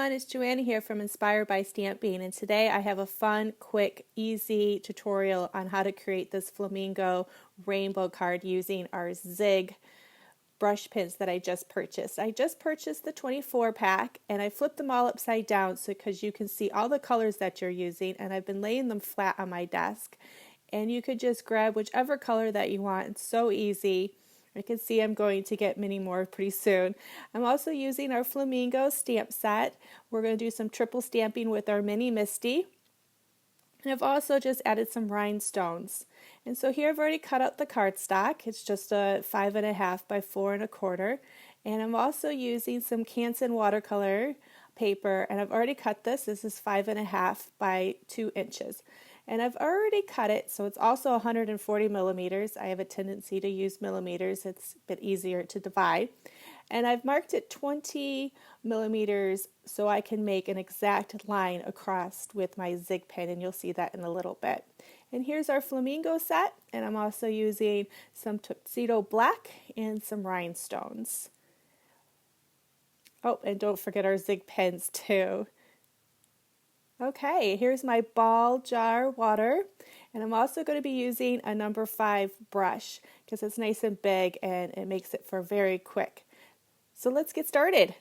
everyone, it's Joanna here from Inspired by Stamping, and today I have a fun, quick, easy tutorial on how to create this flamingo rainbow card using our Zig brush pens that I just purchased. I just purchased the 24 pack and I flipped them all upside down so because you can see all the colors that you're using, and I've been laying them flat on my desk, and you could just grab whichever color that you want. It's so easy. I can see I'm going to get many more pretty soon. I'm also using our Flamingo Stamp Set. We're going to do some triple stamping with our Mini Misti. And I've also just added some rhinestones. And so here I've already cut out the cardstock. It's just a 5.5 by 4.25. And I'm also using some Canson watercolor paper, and I've already cut this. This is 5.5 by 2 inches. And I've already cut it, so it's also 140 millimeters. I have a tendency to use millimeters. It's a bit easier to divide. And I've marked it 20 millimeters so I can make an exact line across with my Zig pen, and you'll see that in a little bit. And here's our flamingo set, and I'm also using some tuxedo black and some rhinestones. Oh, and don't forget our Zig pens too. Okay, here's my ball jar water, and I'm also going to be using a number 5 brush because it's nice and big and it makes it for very quick. So let's get started.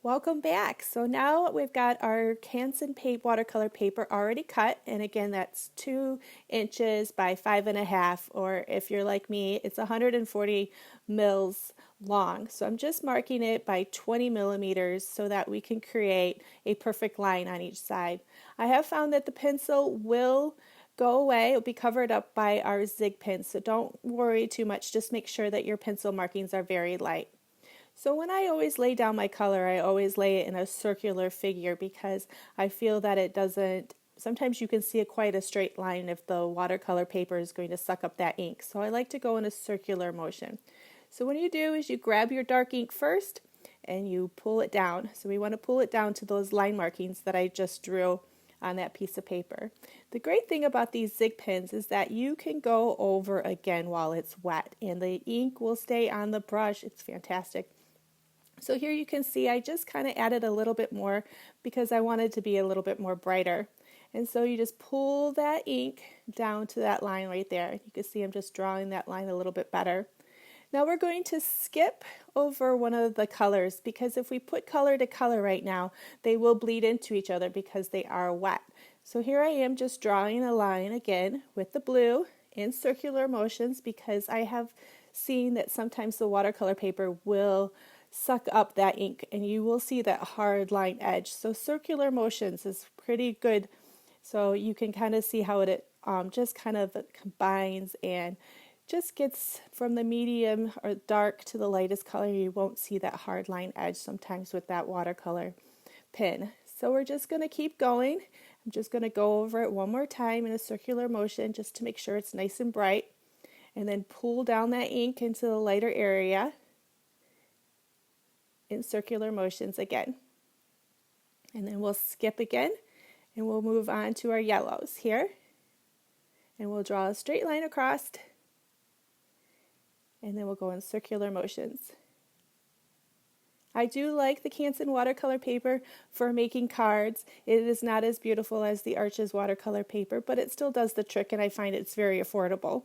Welcome back. So now we've got our Canson watercolor paper already cut, and again that's 2 inches by 5.5, or if you're like me, it's 140 mils long. So I'm just marking it by 20 millimeters so that we can create a perfect line on each side. I have found that the pencil will go away. It'll be covered up by our Zig pen, so don't worry too much. Just make sure that your pencil markings are very light. So when I always lay down my color, I always lay it in a circular figure because I feel that it doesn't, sometimes you can see quite a straight line if the watercolor paper is going to suck up that ink. So I like to go in a circular motion. So what you do is you grab your dark ink first and you pull it down. So we want to pull it down to those line markings that I just drew on that piece of paper. The great thing about these Zig pens is that you can go over again while it's wet and the ink will stay on the brush. It's fantastic. So here you can see I just kind of added a little bit more because I wanted to be a little bit more brighter. And so you just pull that ink down to that line right there. You can see I'm just drawing that line a little bit better. Now we're going to skip over one of the colors because if we put color to color right now, they will bleed into each other because they are wet. So here I am just drawing a line again with the blue in circular motions because I have seen that sometimes the watercolor paper will suck up that ink and you will see that hard line edge. So circular motions is pretty good. So you can kind of see how it just kind of combines and just gets from the medium or dark to the lightest color. You won't see that hard line edge sometimes with that watercolor pen. So we're just going to keep going. I'm just going to go over it one more time in a circular motion just to make sure it's nice and bright, and then pull down that ink into the lighter area in circular motions again. And then we'll skip again and we'll move on to our yellows here, and we'll draw a straight line across, and then we'll go in circular motions. I do like the Canson watercolor paper for making cards. It is not as beautiful as the Arches watercolor paper, but it still does the trick, and I find it's very affordable.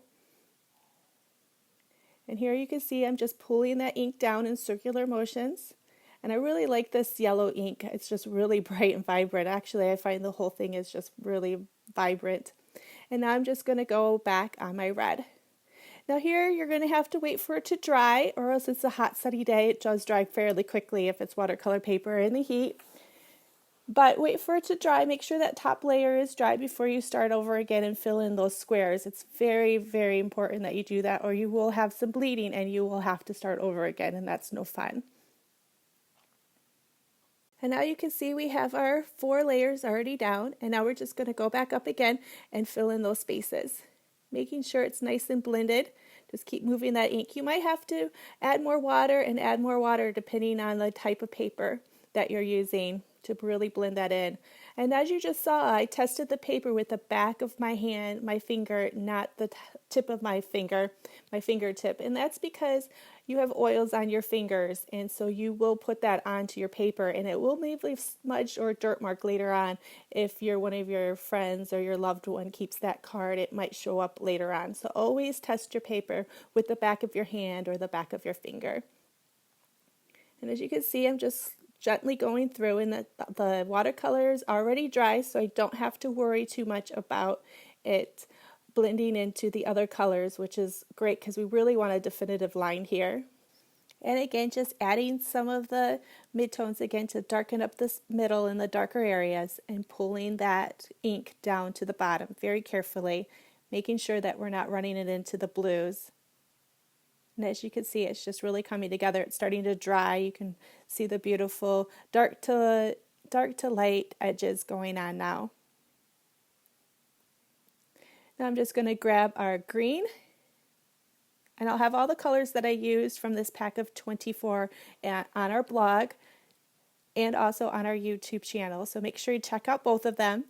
And here you can see I'm just pulling that ink down in circular motions. And I really like this yellow ink. It's just really bright and vibrant. Actually, I find the whole thing is just really vibrant. And now I'm just going to go back on my red. Now here you're going to have to wait for it to dry, or else it's a hot sunny day. It does dry fairly quickly if it's watercolor paper in the heat. But wait for it to dry. Make sure that top layer is dry before you start over again and fill in those squares. It's very, very important that you do that, or you will have some bleeding and you will have to start over again, and that's no fun. And now you can see we have our 4 layers already down, and now we're just going to go back up again and fill in those spaces, making sure it's nice and blended. Just keep moving that ink. You might have to add more water and add more water depending on the type of paper that you're using to really blend that in. And as you just saw, I tested the paper with the back of my hand, my finger, not the tip of my finger, my fingertip. And that's because you have oils on your fingers, and so you will put that onto your paper, and it will leave a smudge or dirt mark later on. If one of your friends or your loved one keeps that card, it might show up later on. So always test your paper with the back of your hand or the back of your finger. And as you can see, I'm just gently going through, and the watercolor is already dry, so I don't have to worry too much about it blending into the other colors, which is great because we really want a definitive line here. And again, just adding some of the midtones again to darken up this middle and the darker areas, and pulling that ink down to the bottom very carefully, making sure that we're not running it into the blues. And as you can see, it's just really coming together. It's starting to dry. You can see the beautiful dark to light edges going on now. Now I'm just going to grab our green, and I'll have all the colors that I used from this pack of 24 on our blog and also on our YouTube channel. So make sure you check out both of them.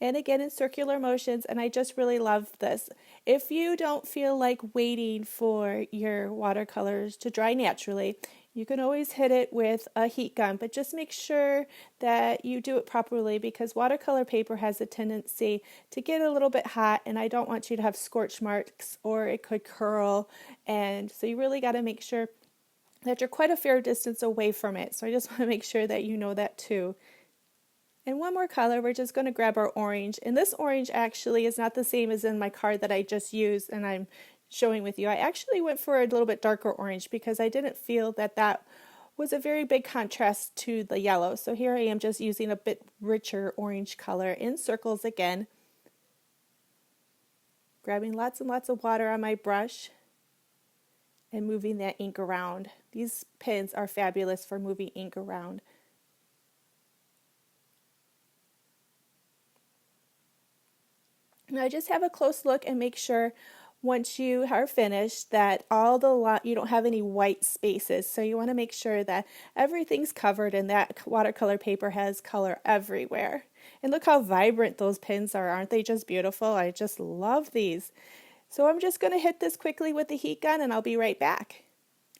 And again, in circular motions, and I just really love this. If you don't feel like waiting for your watercolors to dry naturally, you can always hit it with a heat gun, but just make sure that you do it properly, because watercolor paper has a tendency to get a little bit hot, and I don't want you to have scorch marks or it could curl. And so you really got to make sure that you're quite a fair distance away from it. So I just want to make sure that you know that too. And one more color, we're just going to grab our orange. And this orange actually is not the same as in my card that I just used and I'm showing with you. I actually went for a little bit darker orange because I didn't feel that that was a very big contrast to the yellow. So here I am just using a bit richer orange color in circles again. Grabbing lots and lots of water on my brush and moving that ink around. These pens are fabulous for moving ink around. Now just have a close look and make sure once you are finished that you don't have any white spaces. So you want to make sure that everything's covered and that watercolor paper has color everywhere. And look how vibrant those pens are. Aren't they just beautiful? I just love these. So I'm just going to hit this quickly with the heat gun and I'll be right back.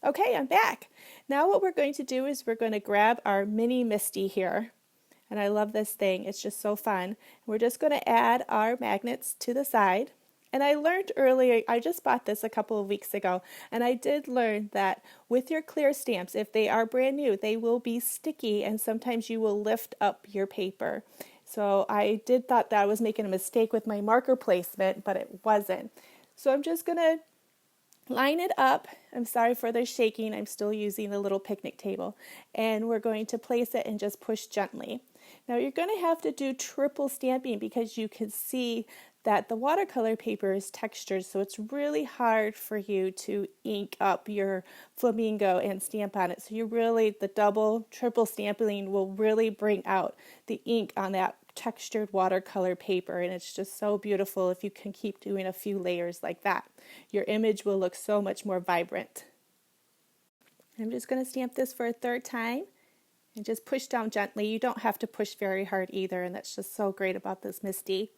Okay, I'm back. Now what we're going to do is we're going to grab our Mini Misti here. And I love this thing. It's just so fun. We're just going to add our magnets to the side. And I learned earlier, I just bought this a couple of weeks ago, and I did learn that with your clear stamps, if they are brand new, they will be sticky and sometimes you will lift up your paper. So I thought that I was making a mistake with my marker placement, but it wasn't. So I'm just going to line it up. I'm sorry for the shaking. I'm still using the little picnic table. And we're going to place it and just push gently. Now you're going to have to do triple stamping because you can see that the watercolor paper is textured, so it's really hard for you to ink up your flamingo and stamp on it. So the double, triple stamping will really bring out the ink on that textured watercolor paper, and it's just so beautiful if you can keep doing a few layers like that. Your image will look so much more vibrant. I'm just going to stamp this for a third time and just push down gently. You don't have to push very hard either, and that's just so great about this Misti.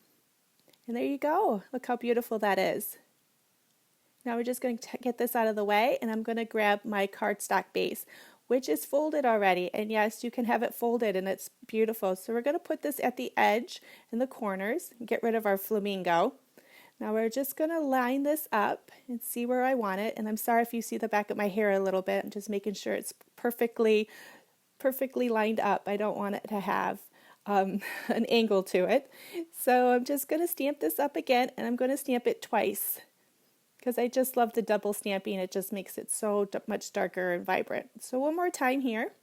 And there you go. Look how beautiful that is. Now we're just going to get this out of the way, and I'm going to grab my cardstock base, which is folded already. And yes, you can have it folded and it's beautiful. So we're going to put this at the edge in the corners and get rid of our flamingo. Now we're just going to line this up and see where I want it. And I'm sorry if you see the back of my hair a little bit. I'm just making sure it's perfectly lined up. I don't want it to have an angle to it. So I'm just going to stamp this up again, and I'm going to stamp it twice because I just love the double stamping. It just makes it so much darker and vibrant. So one more time here.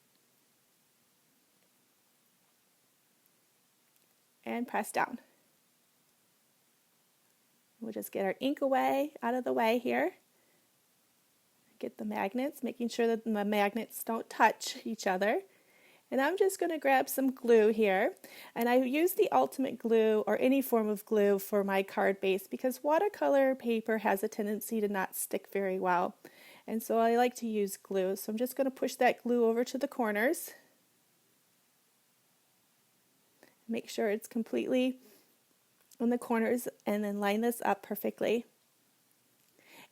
And press down. We'll just get our ink out of the way here. Get the magnets, making sure that the magnets don't touch each other. And I'm just going to grab some glue here, and I use the Ultimate Glue or any form of glue for my card base because watercolor paper has a tendency to not stick very well, and so I like to use glue. So I'm just going to push that glue over to the corners. Make sure it's completely on the corners and then line this up perfectly.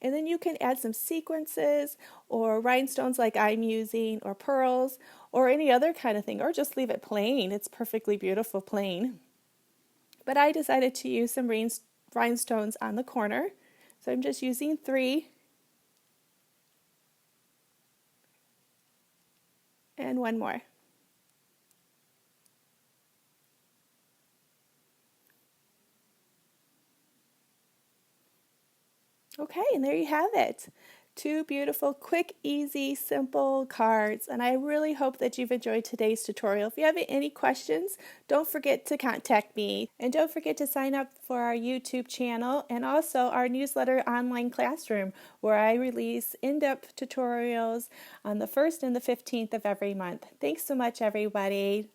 And then you can add some sequences or rhinestones like I'm using, or pearls, or any other kind of thing, or just leave it plain. It's perfectly beautiful plain. But I decided to use some rhinestones on the corner. So I'm just using 3 and 1 more. Okay, and there you have it. 2 beautiful, quick, easy, simple cards. And I really hope that you've enjoyed today's tutorial. If you have any questions, don't forget to contact me. And don't forget to sign up for our YouTube channel and also our newsletter online classroom, where I release in-depth tutorials on the 1st and the 15th of every month. Thanks so much, everybody.